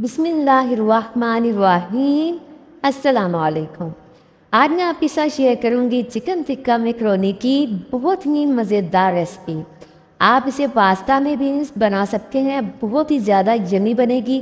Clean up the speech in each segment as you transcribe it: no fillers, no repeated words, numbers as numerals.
बिस्मिल्लाहिर्रहमानिर्रहीम। अस्सलाम वालेकुम। आज मैं आपके साथ शेयर करूंगी चिकन टिक्का मैकरोनी की बहुत ही मज़ेदार रेसिपी। आप इसे पास्ता में भी बना सकते हैं, बहुत ही ज़्यादा यम्मी बनेगी।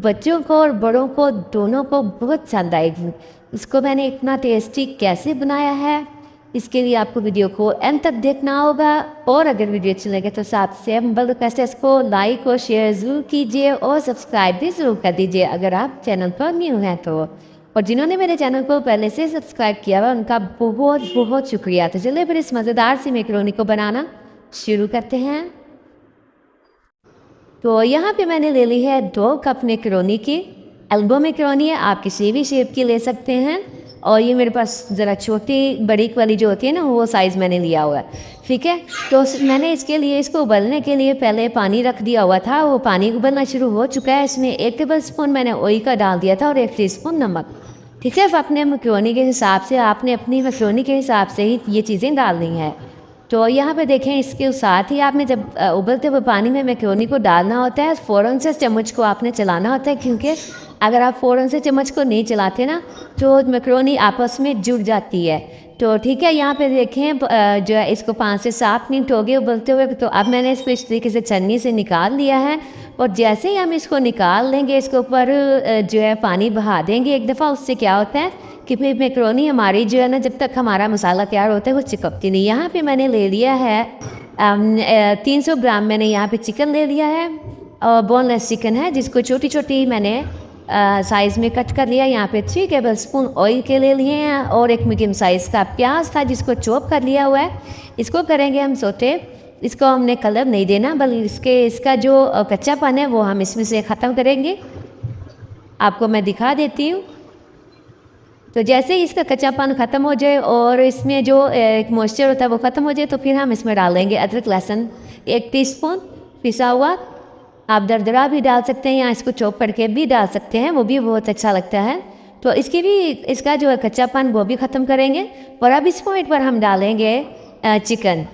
बच्चों को और बड़ों को दोनों को बहुत पसंद आएगी। इसको मैंने इतना टेस्टी कैसे बनाया है, इसके लिए आपको वीडियो को एंड तक देखना होगा। और अगर वीडियो अच्छी लगे तो सबसे हम्बल रिक्वेस्ट है, इसको लाइक और शेयर ज़रूर कीजिए और सब्सक्राइब भी ज़रूर कर दीजिए अगर आप चैनल पर न्यू हैं तो। और जिन्होंने मेरे चैनल को पहले से सब्सक्राइब किया हुआ उनका बहुत बहुत शुक्रिया। तो चलिए फिर इस मज़ेदार सी मैकरोनी को बनाना शुरू करते हैं। तो यहाँ पे मैंने ले ली है 2 कप मैकरोनी की। एल्बो मैकरोनी है, आप किसी भी शेप की ले सकते हैं। और ये मेरे पास ज़रा छोटी बड़ी वाली जो होती है ना, वो साइज़ मैंने लिया हुआ है। ठीक है, तो मैंने इसके लिए इसको उबलने के लिए पहले पानी रख दिया हुआ था। वो पानी उबलना शुरू हो चुका है। इसमें 1 टेबल स्पून मैंने ऑयल का डाल दिया था और 1 टीस्पून नमक। ठीक है, अपने मैकरोनी के हिसाब से, आपने अपनी मैकरोनी के हिसाब से ही ये चीज़ें डालनी है। तो यहाँ पे देखें, इसके साथ ही आपने जब उबलते हुए पानी में मैकरोनी को डालना होता है, फ़ौरन से चम्मच को आपने चलाना होता है, क्योंकि अगर आप फ़ौरन से चम्मच को नहीं चलाते ना तो मैकरोनी आपस में जुड़ जाती है। तो ठीक है, यहाँ पे देखें जो है इसको 5 से 7 मिनट हो गए उबलते हुए। तो अब मैंने इसको इस तरीके से छन्नी से निकाल लिया है। और जैसे ही हम इसको निकाल लेंगे, इसके ऊपर जो है पानी बहा देंगे एक दफ़ा। उससे क्या होता है कि फिर मैकरोनी हमारी जो है ना, जब तक हमारा मसाला तैयार होता है वो चिपकती नहीं। यहाँ पे मैंने ले लिया है 300 ग्राम मैंने यहाँ पे चिकन ले लिया है। और बोनलेस चिकन है, जिसको छोटी छोटी मैंने साइज़ में कट कर लिया। यहाँ पे 3 टेबल स्पून ऑयल के ले लिए हैं। और एक मीडियम साइज़ का प्याज था जिसको चॉप कर लिया हुआ है। इसको करेंगे हम सोटे। इसको हमने कलर नहीं देना, बल्कि इसका जो कच्चापन है वो हम इसमें से ख़त्म करेंगे। आपको मैं दिखा देती हूँ। तो जैसे ही इसका कच्चापन ख़त्म हो जाए और इसमें जो एक मॉइस्चर होता है वो ख़त्म हो जाए, तो फिर हम इसमें डालेंगे अदरक लहसुन 1 टीस्पून पिसा हुआ। आप दरदरा भी डाल सकते हैं या इसको चॉप करके भी डाल सकते हैं, वो भी बहुत अच्छा लगता है। तो इसकी भी, इसका जो है कच्चापन वो भी ख़त्म करेंगे। और अब इस पॉइंट पर हम डालेंगे चिकन,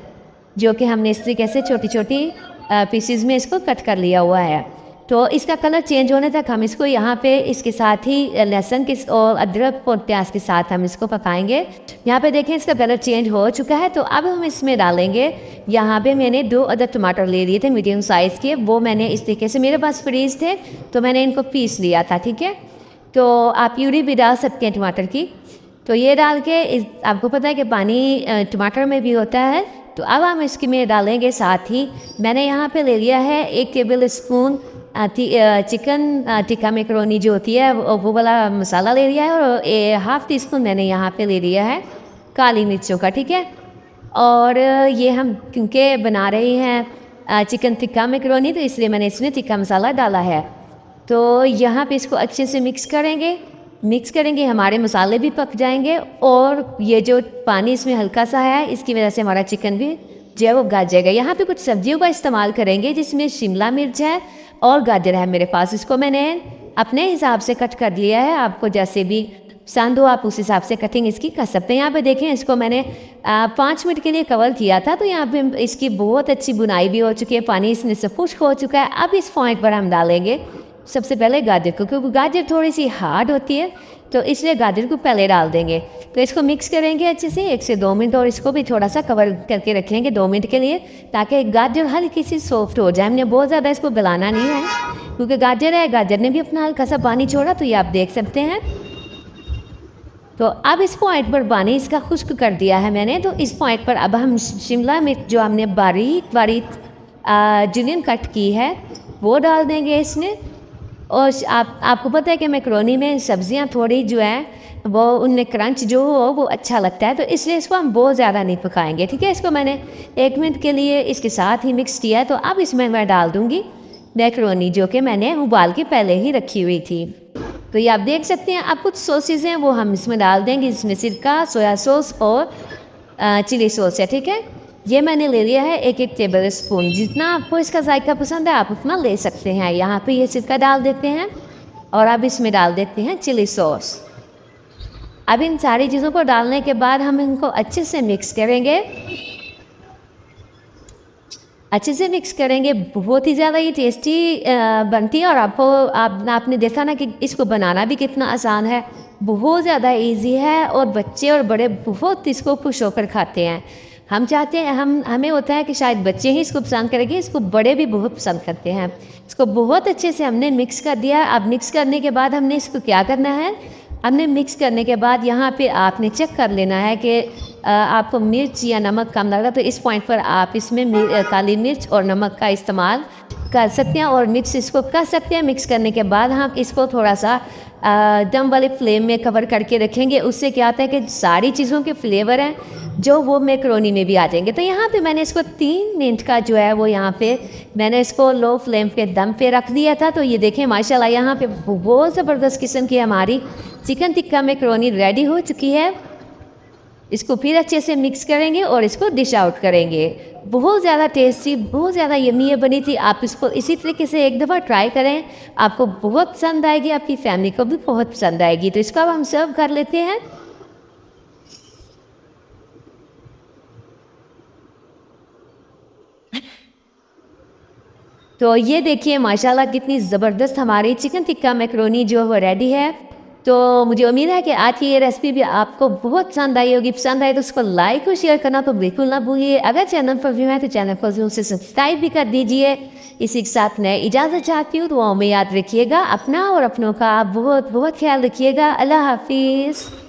जो कि हमने इस तरीके से छोटी छोटी पीसीज में इसको कट कर लिया हुआ है। तो इसका कलर चेंज होने तक हम इसको यहाँ पे इसके साथ ही लहसुन के और अदरक और प्याज के साथ हम इसको पकाएंगे। यहाँ पे देखें इसका कलर चेंज हो चुका है। तो अब हम इसमें डालेंगे, यहाँ पे मैंने 2 अदद टमाटर ले लिए थे मीडियम साइज़ के। वो मैंने इस तरीके से, मेरे पास फ्रीज थे तो मैंने इनको पीस लिया था। ठीक है, तो आप प्यूरी भी डाल सकते हैं टमाटर की। तो ये डाल के आपको पता है कि पानी टमाटर में भी होता है। तो अब हम इसकी में डालेंगे, साथ ही मैंने यहाँ पे ले लिया है 1 table spoon chicken tikka macaroni जो होती है वो वाला मसाला ले लिया है। और हाफ़ टी स्पून मैंने यहाँ पे ले लिया है काली मिर्चों का। ठीक है, और ये हम क्योंकि बना रहे हैं चिकन टिक्का मैकरोनी, तो इसलिए मैंने इसमें टिक्का मसाला डाला है। तो यहाँ पे इसको अच्छे से मिक्स करेंगे, हमारे मसाले भी पक जाएंगे। और ये जो पानी इसमें हल्का सा है, इसकी वजह से हमारा चिकन भी जो है वो गल जाएगा। यहाँ पे कुछ सब्जियों का इस्तेमाल करेंगे, जिसमें शिमला मिर्च है और गाजर है मेरे पास। इसको मैंने अपने हिसाब से कट कर लिया है, आपको जैसे भी पसंद हो आप उस हिसाब से कटिंग इसकी कर सकते हैं। यहाँ पे देखें, इसको मैंने 5 मिनट के लिए कवर किया था। तो यहाँ पे इसकी बहुत अच्छी बुनाई भी हो चुकी है, पानी इसमें से खुश्क हो चुका है। अब इस पॉइंट पर हम डालेंगे सबसे पहले गाजर को, क्योंकि गाजर थोड़ी सी हार्ड होती है, तो इसलिए गाजर को पहले डाल देंगे। तो इसको मिक्स करेंगे अच्छे से 1 से 2 मिनट, और इसको भी थोड़ा सा कवर करके रखेंगे 2 मिनट के लिए, ताकि गाजर हल्की सी सॉफ्ट हो जाए। हमने बहुत ज़्यादा इसको गलाना नहीं है, क्योंकि गाजर है, गाजर ने भी अपना हल्का सा पानी छोड़ा। तो ये आप देख सकते हैं। तो अब इस पॉइंट पर पानी इसका खुश्क कर दिया है मैंने। तो इस पॉइंट पर अब हम शिमला मिर्च जो हमने बारीक बारीक जुलियन कट की है वो डाल देंगे इसमें। और आपको पता है कि मैकरोनी में सब्जियां थोड़ी जो है वो उनमें क्रंच जो हो वो अच्छा लगता है, तो इसलिए इसको हम बहुत ज़्यादा नहीं पकाएंगे। ठीक है, इसको मैंने 1 मिनट के लिए इसके साथ ही मिक्स किया है। तो अब इसमें मैं डाल दूँगी मैकरोनी, जो कि मैंने उबाल के पहले ही रखी हुई थी। तो ये आप देख सकते हैं। अब कुछ सॉसेज हैं वो हम इसमें डाल देंगे, इसमें सिरका, सोया सॉस और चिली सॉस है। ठीक है, ये मैंने ले लिया है 1 टेबल स्पून। जितना आपको इसका जायका पसंद है आप उतना ले सकते हैं। यहाँ पे ये सिरका डाल देते हैं और अब इसमें डाल देते हैं चिली सॉस। अब इन सारी चीज़ों को डालने के बाद हम इनको अच्छे से मिक्स करेंगे। अच्छे से मिक्स करेंगे, बहुत ही ज़्यादा ये टेस्टी बनती है। और आपने देखा ना कि इसको बनाना भी कितना आसान है, बहुत ज़्यादा इजी है और बच्चे और बड़े बहुत इसको खुश होकर खाते हैं। हम चाहते हैं, हमें होता है कि शायद बच्चे ही इसको पसंद करेंगे, इसको बड़े भी बहुत पसंद करते हैं। इसको बहुत अच्छे से हमने मिक्स कर दिया। अब मिक्स करने के बाद हमने इसको क्या करना है, हमने मिक्स करने के बाद यहाँ पे आपने चेक कर लेना है कि आपको मिर्च या नमक कम लग रहा है, तो इस पॉइंट पर आप इसमें काली मिर्च और नमक का इस्तेमाल कर सकते हैं और मिक्स इसको कर सकते हैं। मिक्स करने के बाद हम इसको थोड़ा सा दम वाले फ्लेम में कवर करके रखेंगे। उससे क्या होता है कि सारी चीज़ों के फ्लेवर हैं जो वो मैकरोनी में भी आ जाएंगे। तो यहाँ पे मैंने इसको 3 मिनट का जो है वो यहाँ पे मैंने इसको लो फ्लेम पे दम पे रख दिया था। तो ये देखें माशाल्लाह यहाँ पे बहुत ज़बरदस्त किस्म की हमारी चिकन टिक्का मैकरोनी रेडी हो चुकी है। इसको फिर अच्छे से मिक्स करेंगे और इसको डिश आउट करेंगे। बहुत ज़्यादा टेस्टी, बहुत ज़्यादा यम्मी ये बनी थी। आप इसको इसी तरीके से एक दफ़ा ट्राई करें, आपको बहुत पसंद आएगी, आपकी फैमिली को भी बहुत पसंद आएगी। तो इसको अब हम सर्व कर लेते हैं। तो ये देखिए माशाल्लाह कितनी ज़बरदस्त हमारी चिकन टिक्का मैकरोनी जो वो रेडी है। तो मुझे उम्मीद है कि आज की ये रेसिपी भी आपको बहुत पसंद आई होगी। पसंद आए तो उसको लाइक और शेयर करना तो बिल्कुल ना भूलिए। अगर चैनल पर व्यू है तो चैनल को जरूर से सब्सक्राइब भी कर दीजिए। इसी के साथ मैं इजाज़त चाहती हूँ, तो में याद रखिएगा अपना और अपनों का बहुत बहुत ख्याल रखिएगा। अल्लाह हाफिज़।